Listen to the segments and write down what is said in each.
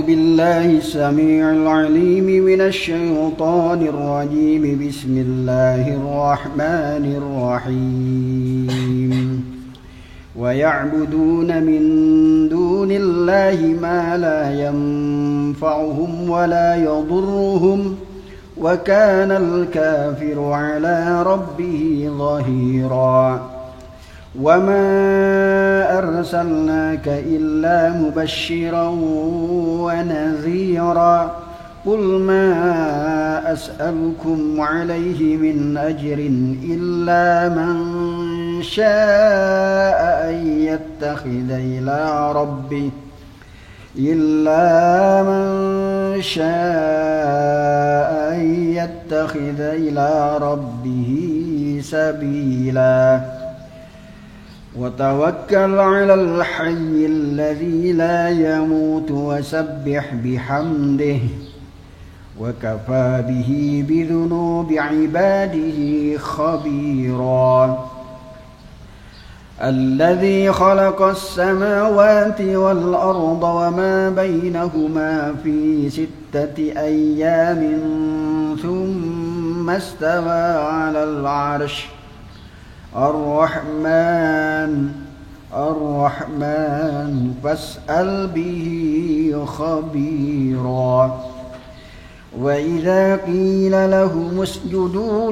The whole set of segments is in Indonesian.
بالله السميع العليم من الشيطان الرجيم. بسم الله الرحمن الرحيم. ويعبدون من دون الله ما لا ينفعهم ولا يضرهم وكان الكافر على ربه ظهيرا. وما أرسلناك إلا مبشرا ونذيرا. قل ما أسألكم عليه من أجر إلا من شاء أن يتخذ إلى ربه سبيلا. وتوكل على الحي الذي لا يموت وسبح بحمده وكفى به بذنوب عباده خبيرا. الذي خلق السماوات والأرض وما بينهما في 6 أيام ثم استوى على العرش. الرحمن فاسأل به خبيرا. وإذا قيل لهم اسجدوا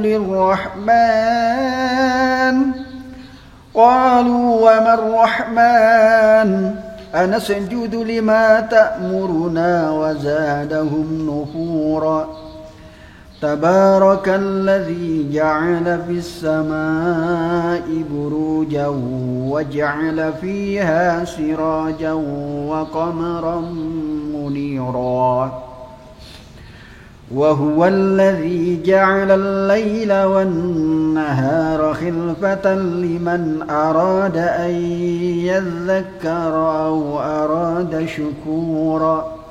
للرحمن قالوا وما الرحمن أنسجد لما تأمرنا وزادهم نفورا. تبارك الذي جعل في السماء بروجا وجعل فيها سراجا وقمرا منيرا. وهو الذي جعل الليل والنهار خلفة لمن أراد أن يذكر أو أراد شكورا.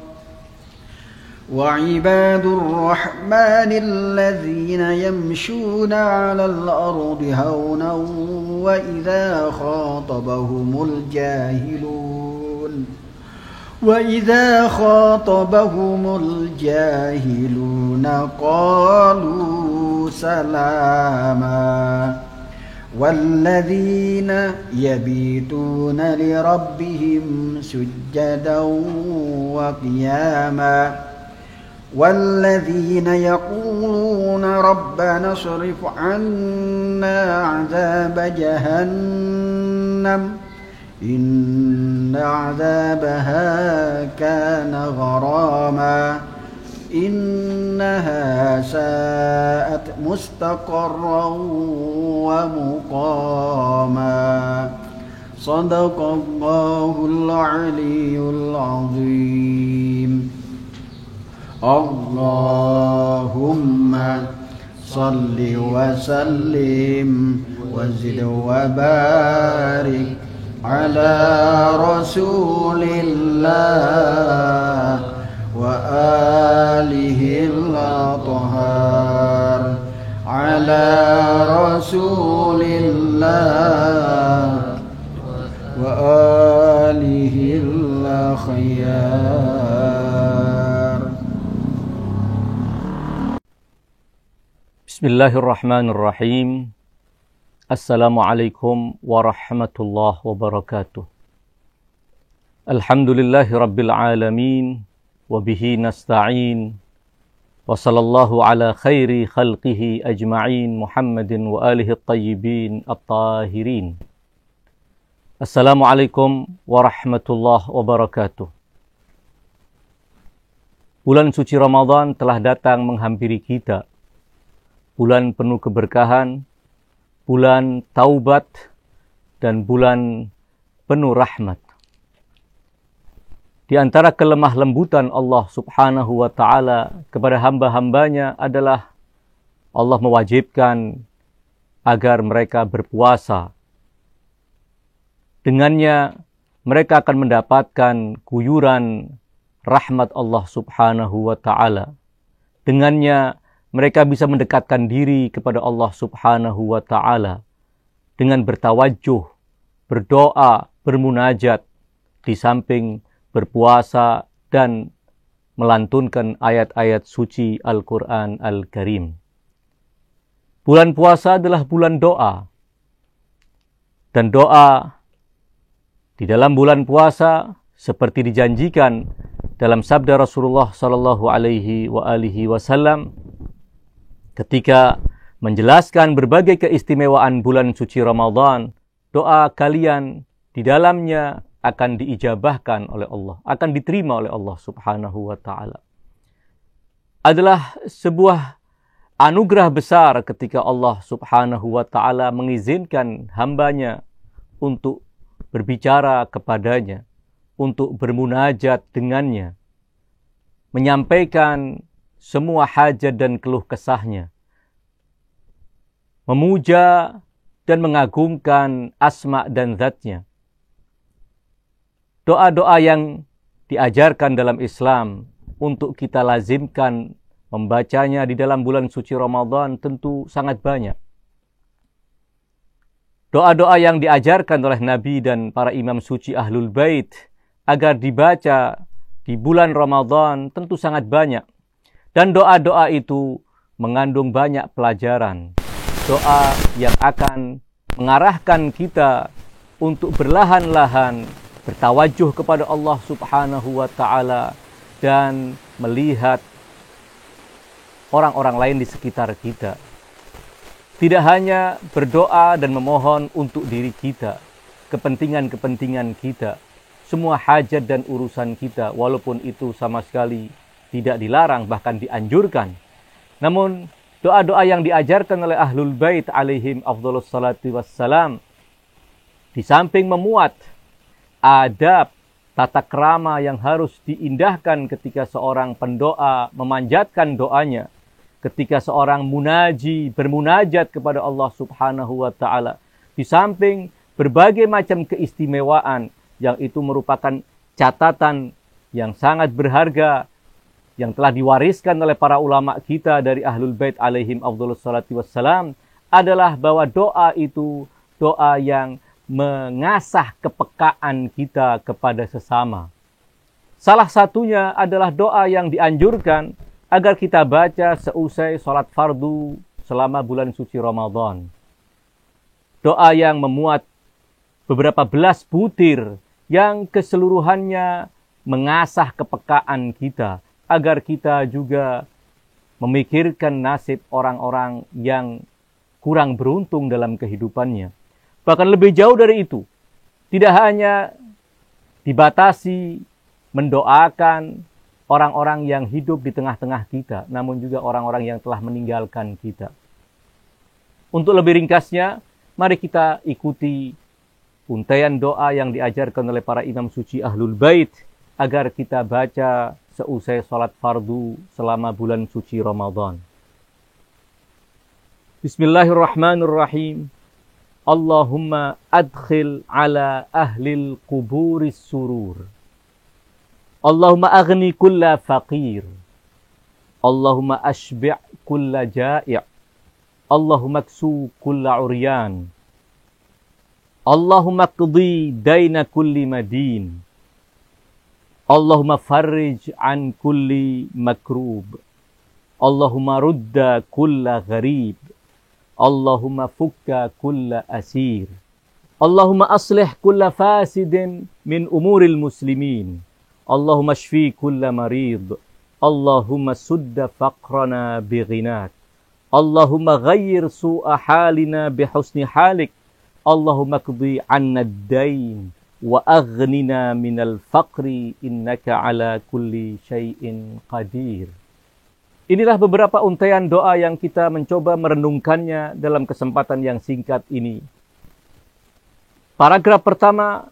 وعباد الرحمن الذين يمشون على الأرض هونا وإذا خاطبهم الجاهلون قالوا سلاما. والذين يبيتون لربهم سجدا وقياما. والذين يقولون ربنا اصرف عنا عذاب جهنم إن عذابها كان غراما إنها ساءت مستقرا ومقاما. صدق الله العلي العظيم. اللهم صل وسلم وزد وبارك على رسول الله وآله الأطهار. على رسول الله وآله الأخيار. Bismillahirrahmanirrahim. Assalamualaikum warahmatullahi wabarakatuh. Alhamdulillahi rabbil alamin. Wabihi nasta'in. Wa sallallahu ala khairi khalqihi ajma'in. Muhammadin wa alihi at-tayyibin at-tahirin. Assalamualaikum warahmatullahi wabarakatuh. Bulan suci Ramadan telah datang menghampiri kita. Bulan penuh keberkahan, bulan taubat, dan bulan penuh rahmat. Di antara kelemah lembutan Allah subhanahu wa ta'ala kepada hamba-hambanya adalah Allah mewajibkan agar mereka berpuasa. Dengannya mereka akan mendapatkan guyuran rahmat Allah subhanahu wa ta'ala. Dengannya mereka bisa mendekatkan diri kepada Allah subhanahu wa ta'ala dengan bertawajuh, berdoa, bermunajat, di samping berpuasa dan melantunkan ayat-ayat suci Al-Quran Al-Karim. Bulan puasa adalah bulan doa. Dan doa di dalam bulan puasa seperti dijanjikan dalam sabda Rasulullah sallallahu alaihi wasallam ketika menjelaskan berbagai keistimewaan bulan suci Ramadan, doa kalian di dalamnya akan diijabahkan oleh Allah, akan diterima oleh Allah Subhanahu wa taala. Adalah sebuah anugerah besar ketika Allah Subhanahu wa taala mengizinkan hambanya untuk berbicara kepadanya, untuk bermunajat dengannya, menyampaikan semua hajat dan keluh kesahnya, memuja dan mengagungkan asma dan zatnya. Doa-doa yang diajarkan dalam Islam untuk kita lazimkan membacanya di dalam bulan suci Ramadan tentu sangat banyak. Doa-doa yang diajarkan oleh Nabi dan para imam suci Ahlul Bait agar dibaca di bulan Ramadan tentu sangat banyak. Dan doa-doa itu mengandung banyak pelajaran. Doa yang akan mengarahkan kita untuk berlahan-lahan bertawajuh kepada Allah Subhanahu wa taala dan melihat orang-orang lain di sekitar kita. Tidak hanya berdoa dan memohon untuk diri kita, kepentingan-kepentingan kita, semua hajat dan urusan kita, walaupun itu sama sekali tidak dilarang, bahkan dianjurkan. Namun, doa-doa yang diajarkan oleh Ahlul Bait alaihim afdhalus salatu wassalam, di samping memuat adab tata krama yang harus diindahkan ketika seorang pendoa memanjatkan doanya, ketika seorang munaji bermunajat kepada Allah Subhanahu wa taala, di samping berbagai macam keistimewaan yang itu merupakan catatan yang sangat berharga yang telah diwariskan oleh para ulama kita dari Ahlul Bait alaihim afdhalus salatu wassalam, adalah bahwa doa itu doa yang mengasah kepekaan kita kepada sesama. Salah satunya adalah doa yang dianjurkan agar kita baca seusai sholat fardu selama bulan suci Ramadan. Doa yang memuat beberapa belas butir yang keseluruhannya mengasah kepekaan kita agar kita juga memikirkan nasib orang-orang yang kurang beruntung dalam kehidupannya. Bahkan lebih jauh dari itu, tidak hanya dibatasi mendoakan orang-orang yang hidup di tengah-tengah kita, namun juga orang-orang yang telah meninggalkan kita. Untuk lebih ringkasnya, mari kita ikuti untaian doa yang diajarkan oleh para imam suci Ahlul Bait agar kita baca seusai sholat fardu selama bulan suci Ramadan. Bismillahirrahmanirrahim. Allahumma adkhil ala ahlil quburis surur. Allahumma aghni kulla faqir. Allahumma ashbi' kulla ja'i'. Allahumma ksu kulla uryan. Allahumma qdi dayna kulli madin. Allahumma farrij an kulli makrub. Allahumma rudda kulla gharib. Allahumma fukka kulla asir. Allahumma aslih kulla fasidin min umuril muslimin. Allahumma shfi kulla marid. Allahumma sudda faqrana bighinak. Allahumma ghayyir su'a halina bihusni halik. Allahumma qdi anna ad-dain wa aghnina minal faqri innaka ala kulli syai'in qadir. Inilah beberapa untaian doa yang kita mencoba merenungkannya dalam kesempatan yang singkat ini. Paragraf pertama,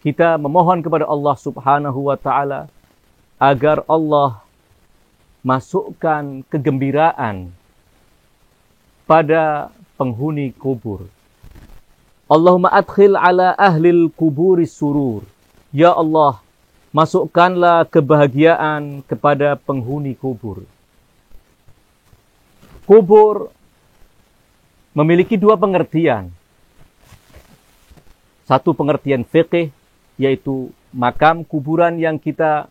kita memohon kepada Allah Subhanahu wa taala agar Allah masukkan kegembiraan pada penghuni kubur. Allahumma adkhil ala ahlil kuburi surur. Ya Allah, masukkanlah kebahagiaan kepada penghuni kubur. Kubur memiliki dua pengertian. Satu pengertian fikih, yaitu makam kuburan yang kita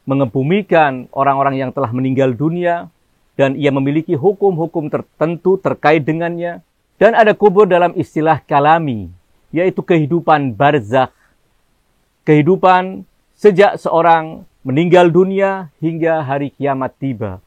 mengebumikan orang-orang yang telah meninggal dunia, dan ia memiliki hukum-hukum tertentu terkait dengannya. Dan ada kubur dalam istilah kalami, yaitu kehidupan barzakh, kehidupan sejak seorang meninggal dunia hingga hari kiamat tiba.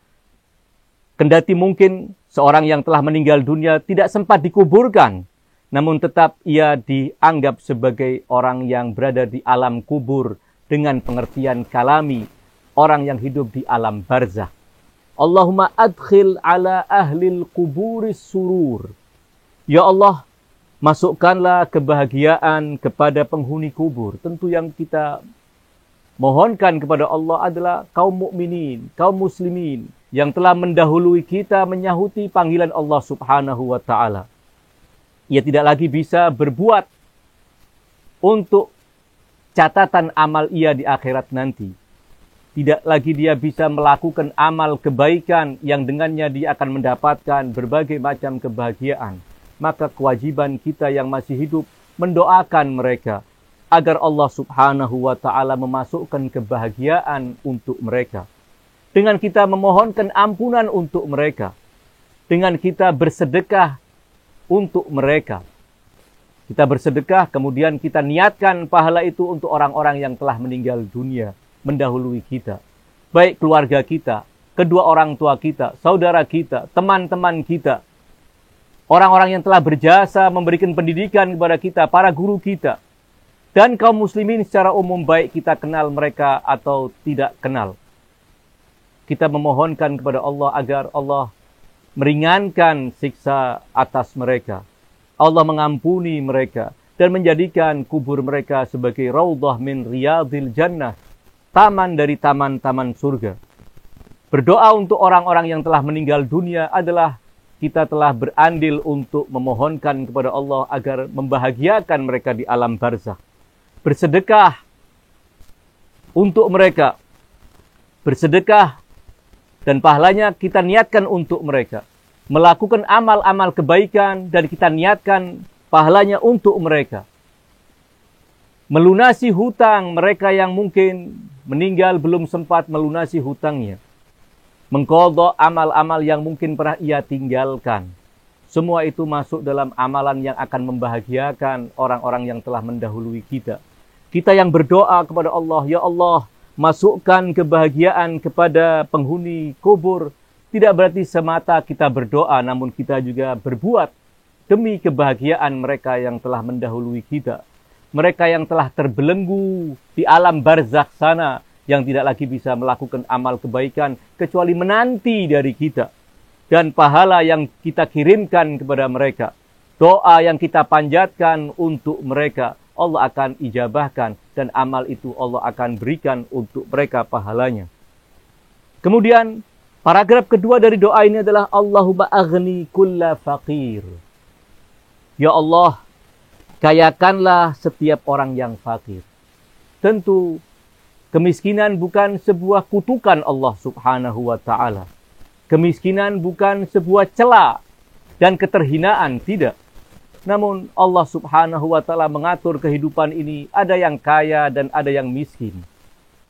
Kendati mungkin seorang yang telah meninggal dunia tidak sempat dikuburkan, namun tetap ia dianggap sebagai orang yang berada di alam kubur dengan pengertian kalami, orang yang hidup di alam barzakh. Allahumma adkhil ala ahlil kuburis surur. Ya Allah, masukkanlah kebahagiaan kepada penghuni kubur. Tentu yang kita mohonkan kepada Allah adalah kaum mukminin, kaum muslimin yang telah mendahului kita menyahuti panggilan Allah Subhanahu wa taala. Ia tidak lagi bisa berbuat untuk catatan amal ia di akhirat nanti. Tidak lagi dia bisa melakukan amal kebaikan yang dengannya dia akan mendapatkan berbagai macam kebahagiaan. Maka kewajiban kita yang masih hidup mendoakan mereka agar Allah Subhanahu wa taala memasukkan kebahagiaan untuk mereka. Dengan kita memohonkan ampunan untuk mereka. Dengan kita bersedekah untuk mereka. Kita bersedekah, kemudian kita niatkan pahala itu untuk orang-orang yang telah meninggal dunia, mendahului kita. Baik keluarga kita, kedua orang tua kita, saudara kita, teman-teman kita, orang-orang yang telah berjasa memberikan pendidikan kepada kita, para guru kita, dan kaum muslimin secara umum, baik kita kenal mereka atau tidak kenal. Kita memohonkan kepada Allah agar Allah meringankan siksa atas mereka. Allah mengampuni mereka dan menjadikan kubur mereka sebagai raudhah min riyadil jannah, taman dari taman-taman surga. Berdoa untuk orang-orang yang telah meninggal dunia adalah kita telah berandil untuk memohonkan kepada Allah agar membahagiakan mereka di alam barzakh. Bersedekah untuk mereka. Bersedekah dan pahalanya kita niatkan untuk mereka. Melakukan amal-amal kebaikan dan kita niatkan pahalanya untuk mereka. Melunasi hutang mereka yang mungkin meninggal belum sempat melunasi hutangnya. Mengqadha amal-amal yang mungkin pernah ia tinggalkan. Semua itu masuk dalam amalan yang akan membahagiakan orang-orang yang telah mendahului kita. Kita yang berdoa kepada Allah, ya Allah, masukkan kebahagiaan kepada penghuni kubur. Tidak berarti semata kita berdoa, namun kita juga berbuat demi kebahagiaan mereka yang telah mendahului kita. Mereka yang telah terbelenggu di alam barzakh sana, yang tidak lagi bisa melakukan amal kebaikan kecuali menanti dari kita. Dan pahala yang kita kirimkan kepada mereka, doa yang kita panjatkan untuk mereka, Allah akan ijabahkan dan amal itu Allah akan berikan untuk mereka pahalanya. Kemudian paragraf kedua dari doa ini adalah Allahumma aghni kulla faqir. Ya Allah, kayakanlah setiap orang yang fakir. Tentu kemiskinan bukan sebuah kutukan Allah Subhanahu wa taala. Kemiskinan bukan sebuah cela dan keterhinaan, tidak. Namun Allah Subhanahu wa taala mengatur kehidupan ini, ada yang kaya dan ada yang miskin.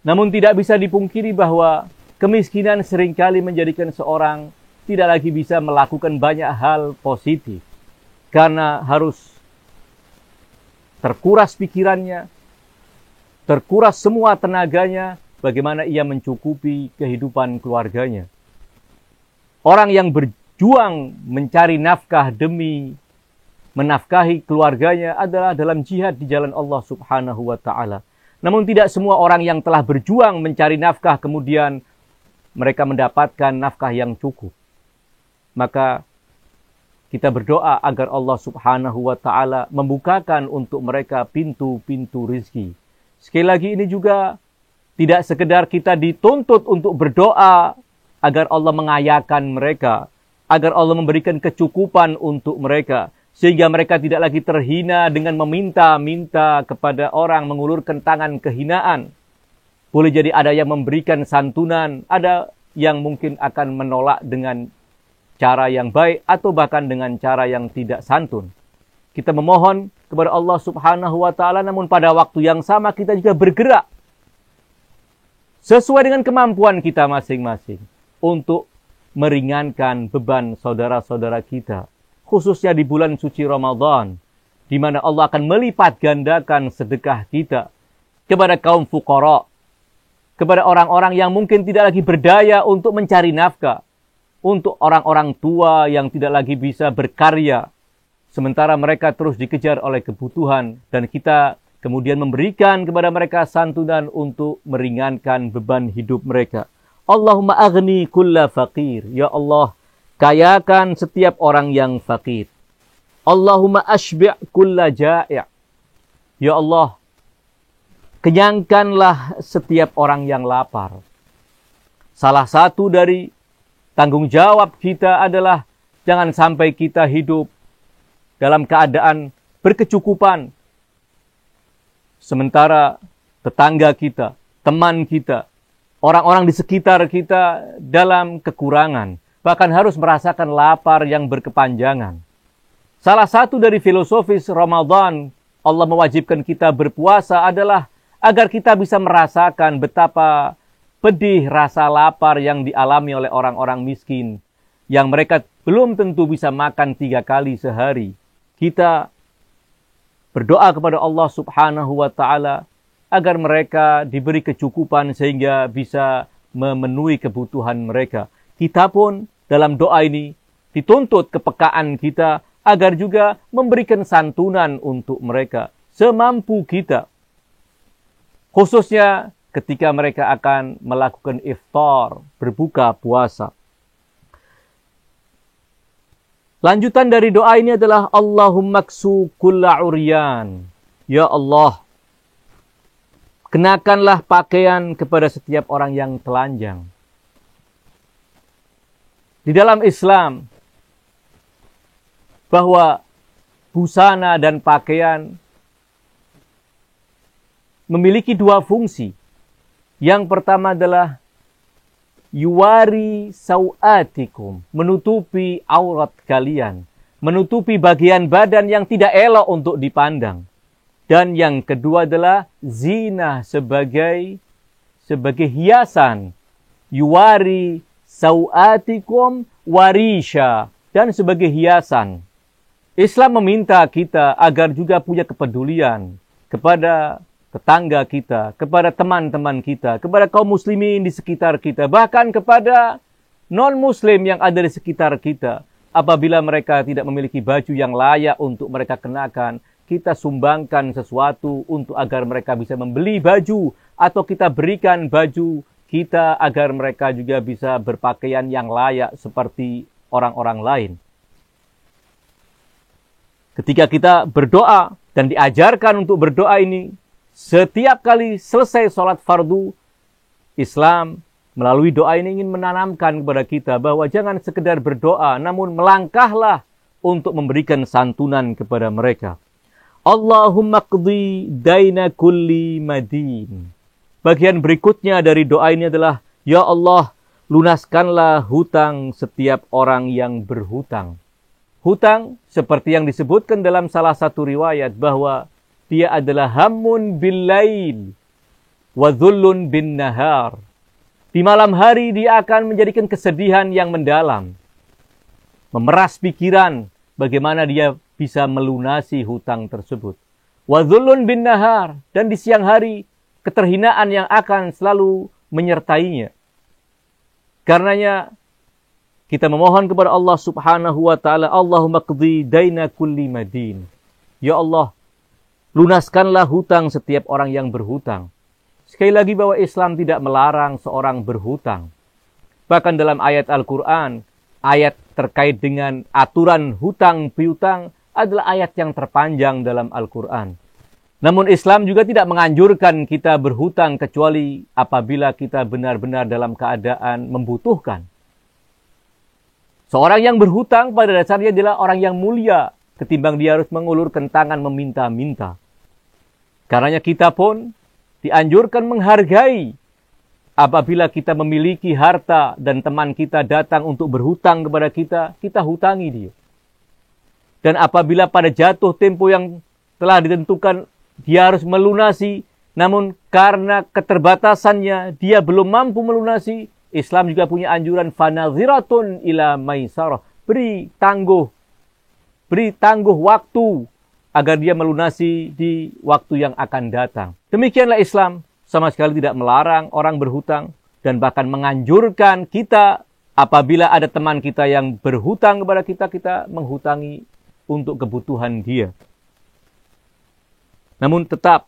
Namun tidak bisa dipungkiri bahwa kemiskinan seringkali menjadikan seorang tidak lagi bisa melakukan banyak hal positif. Karena harus terkuras pikirannya, terkuras semua tenaganya, bagaimana ia mencukupi kehidupan keluarganya. Orang yang berjuang mencari nafkah demi menafkahi keluarganya adalah dalam jihad di jalan Allah Subhanahu wa taala. Namun tidak semua orang yang telah berjuang mencari nafkah kemudian mereka mendapatkan nafkah yang cukup. Maka kita berdoa agar Allah Subhanahu wa taala membukakan untuk mereka pintu-pintu rezeki. Sekali lagi ini juga tidak sekedar kita dituntut untuk berdoa agar Allah mengayakan mereka, agar Allah memberikan kecukupan untuk mereka, sehingga mereka tidak lagi terhina dengan meminta-minta kepada orang, mengulurkan tangan kehinaan. Boleh jadi ada yang memberikan santunan, ada yang mungkin akan menolak dengan cara yang baik atau bahkan dengan cara yang tidak santun. Kita memohon kepada Allah Subhanahu wa taala, namun pada waktu yang sama kita juga bergerak sesuai dengan kemampuan kita masing-masing untuk meringankan beban saudara-saudara kita, khususnya di bulan suci Ramadan, di mana Allah akan melipat gandakan sedekah kita kepada kaum fuqara, kepada orang-orang yang mungkin tidak lagi berdaya untuk mencari nafkah, untuk orang-orang tua yang tidak lagi bisa berkarya, sementara mereka terus dikejar oleh kebutuhan, dan kita kemudian memberikan kepada mereka santunan untuk meringankan beban hidup mereka. Allahumma aghni kulla faqir. Ya Allah, kayakan setiap orang yang fakir. Allahumma ashbi' kulla ja'i'. Ya Allah, kenyangkanlah setiap orang yang lapar. Salah satu dari tanggung jawab kita adalah jangan sampai kita hidup dalam keadaan berkecukupan, sementara tetangga kita, teman kita, orang-orang di sekitar kita dalam kekurangan, bahkan harus merasakan lapar yang berkepanjangan. Salah satu dari filosofis Ramadan, Allah mewajibkan kita berpuasa adalah agar kita bisa merasakan betapa pedih rasa lapar yang dialami oleh orang-orang miskin, yang mereka belum tentu bisa makan 3 kali sehari. Kita berdoa kepada Allah Subhanahu wa Ta'ala agar mereka diberi kecukupan sehingga bisa memenuhi kebutuhan mereka. Kita pun dalam doa ini dituntut kepekaan kita agar juga memberikan santunan untuk mereka semampu kita. Khususnya ketika mereka akan melakukan iftar, berbuka puasa. Lanjutan dari doa ini adalah Allahumma ksu kulla uryan. Ya Allah, kenakanlah pakaian kepada setiap orang yang telanjang. Di dalam Islam, bahwa busana dan pakaian memiliki 2 fungsi. Yang pertama adalah yuwari sau'atikum, menutupi aurat kalian, menutupi bagian badan yang tidak elok untuk dipandang. Dan yang kedua adalah zina sebagai hiasan. Yuwari sau'atikum warisha, dan sebagai hiasan. Islam meminta kita agar juga punya kepedulian kepada tetangga kita, kepada teman-teman kita, kepada kaum muslimin di sekitar kita, bahkan kepada non-muslim yang ada di sekitar kita. Apabila mereka tidak memiliki baju yang layak untuk mereka kenakan, kita sumbangkan sesuatu untuk agar mereka bisa membeli baju, atau kita berikan baju kita agar mereka juga bisa berpakaian yang layak seperti orang-orang lain. Ketika kita berdoa dan diajarkan untuk berdoa ini, setiap kali selesai sholat fardu, Islam melalui doa ini ingin menanamkan kepada kita bahwa jangan sekedar berdoa, namun melangkahlah untuk memberikan santunan kepada mereka. Allahumma qdi daina kulli madin. Bagian berikutnya dari doa ini adalah, Ya Allah, lunaskanlah hutang setiap orang yang berhutang. Hutang seperti yang disebutkan dalam salah satu riwayat bahwa dia adalah hammun bil-lail wa dhullun bin-nahar. Di malam hari dia akan menjadikan kesedihan yang mendalam, memeras pikiran bagaimana dia bisa melunasi hutang tersebut. Wa dhullun bin-nahar, dan di siang hari keterhinaan yang akan selalu menyertainya. Karenanya kita memohon kepada Allah Subhanahu wa Ta'ala, Allahumma qdi daina kulli madin. Ya Allah, lunaskanlah hutang setiap orang yang berhutang. Sekali lagi bahwa Islam tidak melarang seorang berhutang. Bahkan dalam ayat Al-Quran, ayat terkait dengan aturan hutang piutang adalah ayat yang terpanjang dalam Al-Quran. Namun Islam juga tidak menganjurkan kita berhutang kecuali apabila kita benar-benar dalam keadaan membutuhkan. Seorang yang berhutang pada dasarnya adalah orang yang mulia ketimbang dia harus mengulurkan tangan meminta-minta. Karenanya kita pun dianjurkan menghargai apabila kita memiliki harta dan teman kita datang untuk berhutang kepada kita, kita hutangi dia. Dan apabila pada jatuh tempo yang telah ditentukan dia harus melunasi, namun karena keterbatasannya dia belum mampu melunasi, Islam juga punya anjuran fanadhiratun ila maisarah. Beri tangguh waktu agar dia melunasi di waktu yang akan datang. Demikianlah Islam sama sekali tidak melarang orang berhutang dan bahkan menganjurkan kita apabila ada teman kita yang berhutang kepada kita, kita menghutangi untuk kebutuhan dia. Namun tetap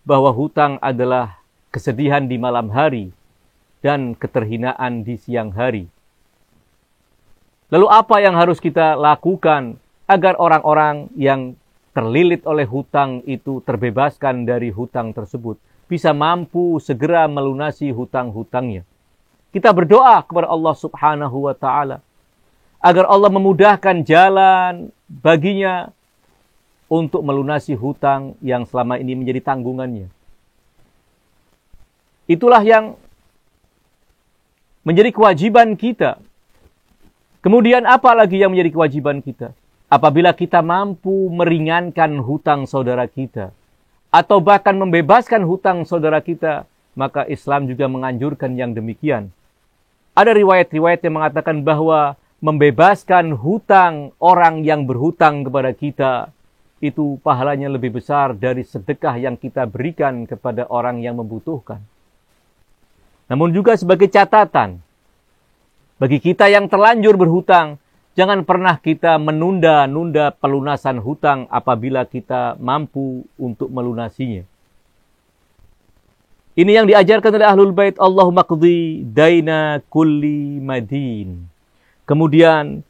bahwa hutang adalah kesedihan di malam hari dan keterhinaan di siang hari. Lalu apa yang harus kita lakukan agar orang-orang yang terlilit oleh hutang itu terbebaskan dari hutang tersebut, bisa mampu segera melunasi hutang-hutangnya? Kita berdoa kepada Allah Subhanahu wa Ta'ala agar Allah memudahkan jalan baginya untuk melunasi hutang yang selama ini menjadi tanggungannya. Itulah yang menjadi kewajiban kita. Kemudian apa lagi yang menjadi kewajiban kita? Apabila kita mampu meringankan hutang saudara kita, atau bahkan membebaskan hutang saudara kita, maka Islam juga menganjurkan yang demikian. Ada riwayat-riwayat yang mengatakan bahwa membebaskan hutang orang yang berhutang kepada kita, itu pahalanya lebih besar dari sedekah yang kita berikan kepada orang yang membutuhkan. Namun juga sebagai catatan, bagi kita yang terlanjur berhutang, jangan pernah kita menunda-nunda pelunasan hutang apabila kita mampu untuk melunasinya. Ini yang diajarkan oleh Ahlul Bait, Allahumma qdi daina kulli madin. Kemudian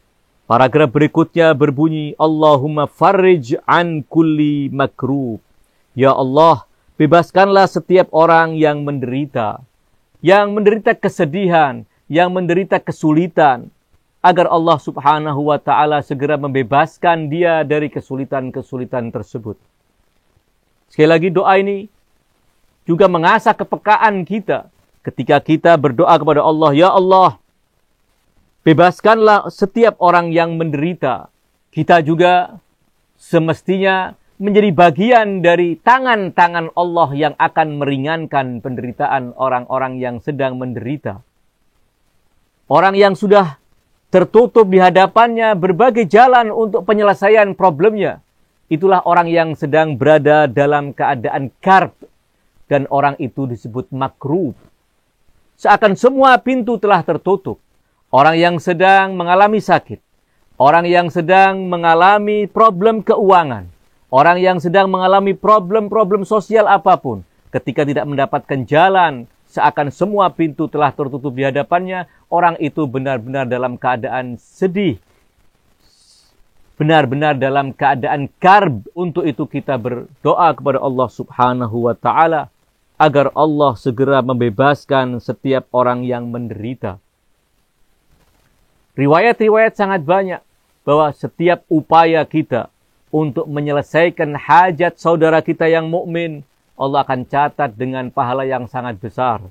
paragraf berikutnya berbunyi, Allahumma farrij an kulli makrub. Ya Allah, bebaskanlah setiap orang yang menderita kesedihan, yang menderita kesulitan, agar Allah Subhanahu wa Ta'ala segera membebaskan dia dari kesulitan-kesulitan tersebut. Sekali lagi, doa ini juga mengasah kepekaan kita ketika kita berdoa kepada Allah, ya Allah, bebaskanlah setiap orang yang menderita. Kita juga semestinya menjadi bagian dari tangan-tangan Allah yang akan meringankan penderitaan orang-orang yang sedang menderita. Orang yang sudah tertutup di hadapannya berbagai jalan untuk penyelesaian problemnya, itulah orang yang sedang berada dalam keadaan karb, dan orang itu disebut makrub. Seakan semua pintu telah tertutup. Orang yang sedang mengalami sakit, orang yang sedang mengalami problem keuangan, orang yang sedang mengalami problem-problem sosial apapun, ketika tidak mendapatkan jalan, seakan semua pintu telah tertutup di hadapannya, orang itu benar-benar dalam keadaan sedih, benar-benar dalam keadaan karb. Untuk itu kita berdoa kepada Allah Subhanahu wa Ta'ala agar Allah segera membebaskan setiap orang yang menderita. Riwayat-riwayat sangat banyak bahwa setiap upaya kita untuk menyelesaikan hajat saudara kita yang mukmin, Allah akan catat dengan pahala yang sangat besar.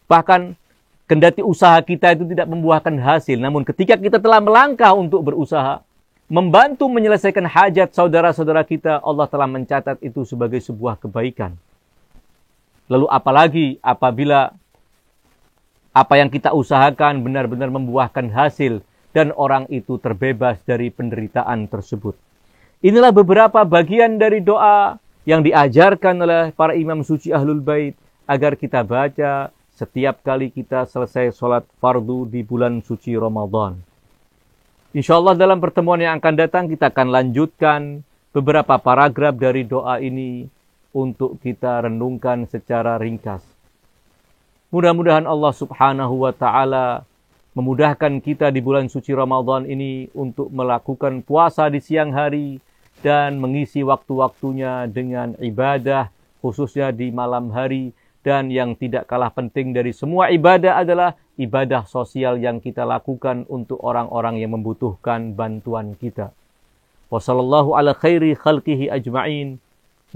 Bahkan kendati usaha kita itu tidak membuahkan hasil, namun ketika kita telah melangkah untuk berusaha membantu menyelesaikan hajat saudara-saudara kita, Allah telah mencatat itu sebagai sebuah kebaikan. Lalu apalagi apabila apa yang kita usahakan benar-benar membuahkan hasil dan orang itu terbebas dari penderitaan tersebut. Inilah beberapa bagian dari doa yang diajarkan oleh para imam suci Ahlul Bait agar kita baca setiap kali kita selesai sholat fardu di bulan suci Ramadan. InsyaAllah dalam pertemuan yang akan datang kita akan lanjutkan beberapa paragraf dari doa ini untuk kita renungkan secara ringkas. Mudah-mudahan Allah Subhanahu wa Ta'ala memudahkan kita di bulan suci Ramadan ini untuk melakukan puasa di siang hari dan mengisi waktu-waktunya dengan ibadah, khususnya di malam hari. Dan yang tidak kalah penting dari semua ibadah adalah ibadah sosial yang kita lakukan untuk orang-orang yang membutuhkan bantuan kita. Wassallallahu ala khairi khalqihi ajma'in,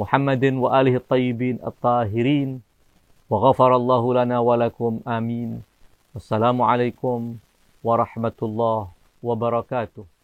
Muhammadin wa alihi tayyibin at-tahirin. Wa ghafarallahu lana wa lakum amin. Wassalamualaikum warahmatullahi wabarakatuh.